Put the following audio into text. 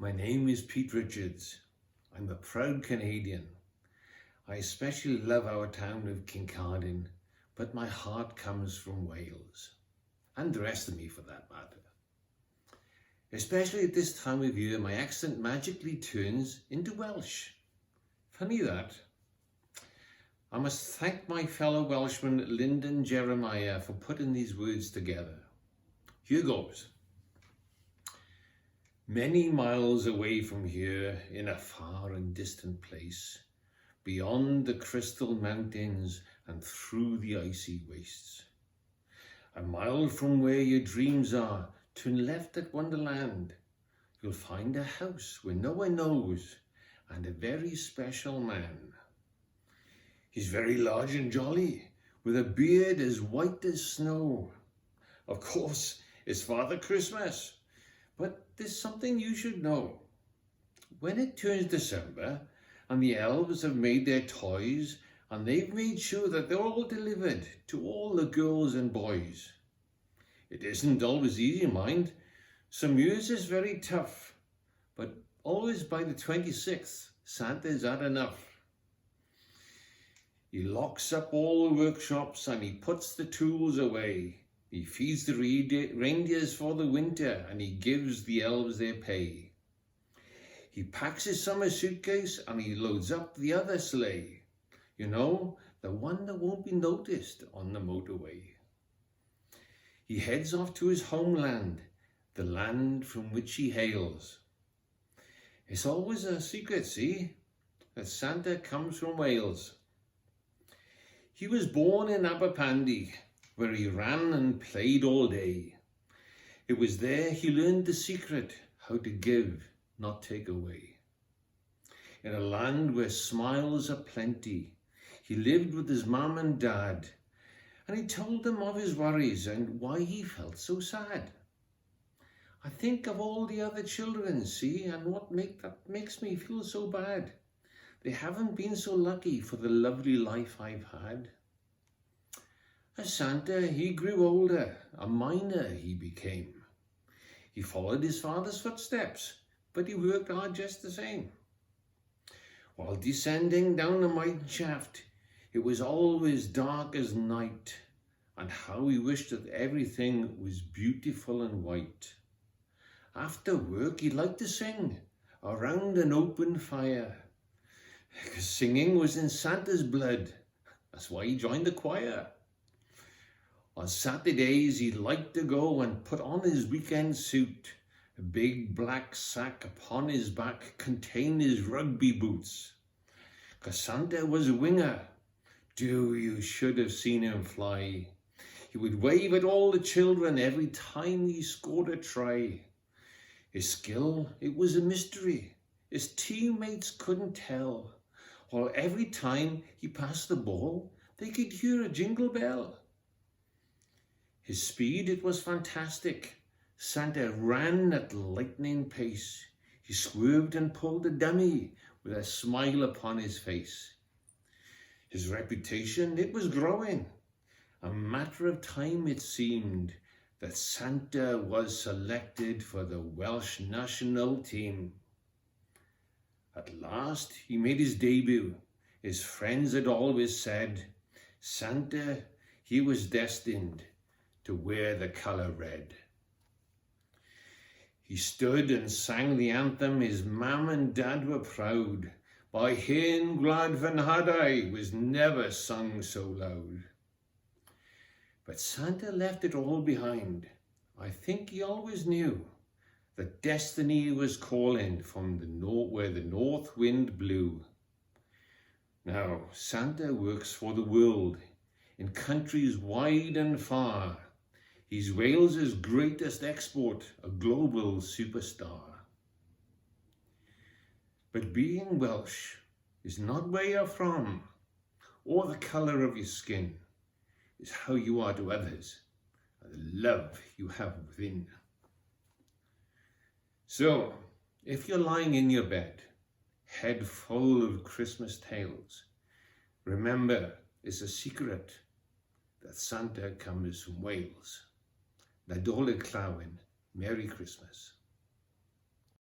My name is Pete Richards. I'm a proud Canadian. I especially love our town of Kincardine, but my heart comes from Wales, and the rest of me for that matter. Especially at this time of year, my accent magically turns into Welsh. Funny that. I must thank my fellow Welshman Lyndon Jeremiah for putting these words together. Here goes. Many miles away from here, in a far and distant place, beyond the crystal mountains and through the icy wastes. A mile from where your dreams are, turn left at Wonderland. You'll find a house where no one knows, and a very special man. He's very large and jolly, with a beard as white as snow. Of course, it's Father Christmas, but there's something you should know. When it turns December, and the elves have made their toys, and they've made sure that they're all delivered to all the girls and boys. It isn't always easy, mind. Some years is very tough, but always by the 26th, Santa's had enough. He locks up all the workshops and he puts the tools away. He feeds the reindeers for the winter and he gives the elves their pay. He packs his summer suitcase and he loads up the other sleigh. You know, the one that won't be noticed on the motorway. He heads off to his homeland, the land from which he hails. It's always a secret, see, that Santa comes from Wales. He was born in Aberpandy, where he ran and played all day. It was there he learned the secret, how to give, not take away. In a land where smiles are plenty, he lived with his mum and dad, and he told them of his worries and why he felt so sad. I think of all the other children, see, and that makes me feel so bad. They haven't been so lucky for the lovely life I've had. As Santa, he grew older, a miner he became. He followed his father's footsteps, but he worked hard just the same. While descending down the mine shaft, it was always dark as night, and how he wished that everything was beautiful and white. After work, he liked to sing around an open fire, because singing was in Santa's blood. That's why he joined the choir. On Saturdays, he liked to go and put on his weekend suit. A big black sack upon his back contained his rugby boots. 'Cause Santa was a winger. You should have seen him fly. He would wave at all the children every time he scored a try. His skill, it was a mystery. His teammates couldn't tell. While every time he passed the ball, they could hear a jingle bell. His speed, it was fantastic. Santa ran at lightning pace. He swerved and pulled a dummy with a smile upon his face. His reputation, it was growing. A matter of time, it seemed, that Santa was selected for the Welsh national team. At last, he made his debut. His friends had always said, Santa, he was destined to wear the colour red. He stood and sang the anthem. His mum and dad were proud. By Hen Gwlad Fy Nhadau was never sung so loud. But Santa left it all behind. I think he always knew that destiny was calling from where the north wind blew. Now, Santa works for the world in countries wide and far. He's Wales's greatest export, a global superstar. But being Welsh is not where you're from, or the colour of your skin. It's how you are to others, and the love you have within. So, if you're lying in your bed, head full of Christmas tales, remember it's a secret that Santa comes from Wales. Nadolig Llawyn, Merry Christmas.